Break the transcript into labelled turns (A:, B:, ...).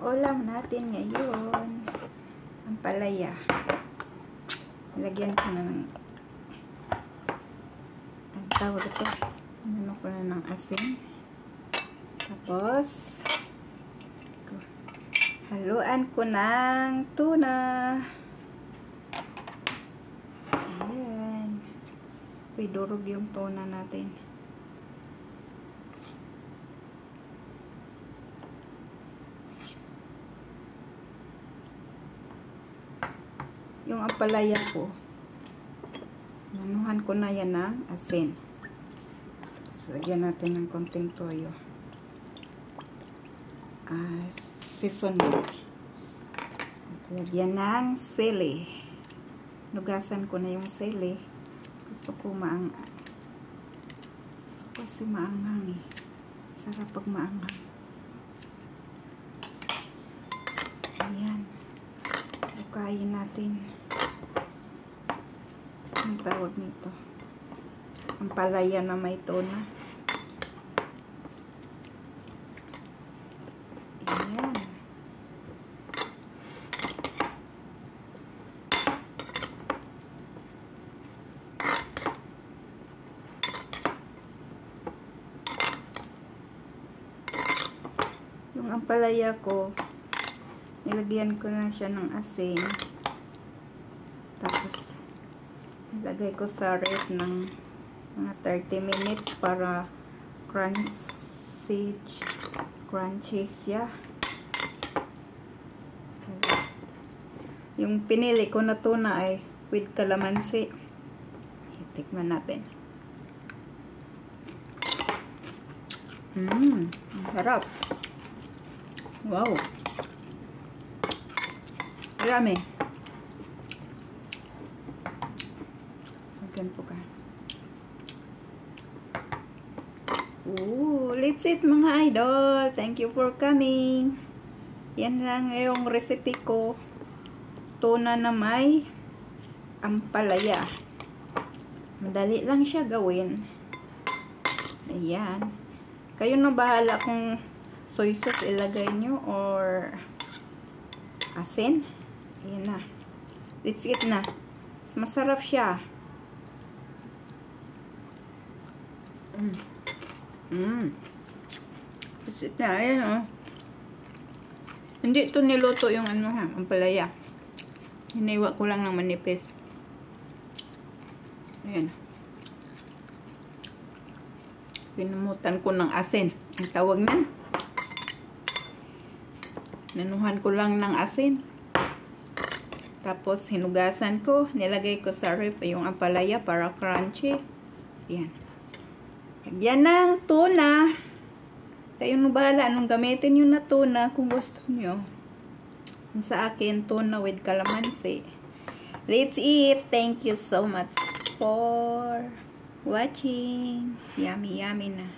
A: ulam natin ngayon, ang palaya. Lagyan ko na ng ang tawag ito. Ano ko na ng asin. Tapos haluan ko ng tuna. Ayan. Uy, durog yung tuna natin. Yung ampalaya ko, nanuhan ko na yan ng asin. So, lagyan natin ng konting toyo. Seasoning. At lagyan ng sili. Nugasan ko na yung sili. Gusto ko kasi maanghang eh. Sarap pag maanghang. Ayan. Bukayin natin. Ang tawag nito. Ang palaya na may tuna. Ayan. Yung ampalaya ko, nilagyan ko na siya ng asin. Tapos, nilagay ko sa ref ng mga 30 minutes para crunchy siya. Yung pinili ko na tuna ay with calamansi. Tikman natin. Ang sarap. Wow. Marami. Lagyan po ka. Let's eat mga idol. Thank you for coming. Yan lang yung recipe ko. Tuna na may ampalaya. Madali lang siya gawin. Ayan. Kayo na bahala kung soy sauce ilagay nyo or asin. Ayan na. Let's eat na. Mas masarap siya. Let's eat na. Ayan o. Hindi ito niluto yung ano ha, ang palaya. Hiniwa ko lang ng manipis. Ayan. Pinamutan ko ng asin. Ang tawag nan. Nanuhan ko lang ng asin. Tapos, hinugasan ko. Nilagay ko sa ref yung ampalaya para crunchy. Ayan. Lagyan ng tuna. Kayo na bahala. Anong gamitin nyo na tuna kung gusto nyo. Sa akin, tuna with calamansi. Let's eat. Thank you so much for watching. Yummy, yummy na.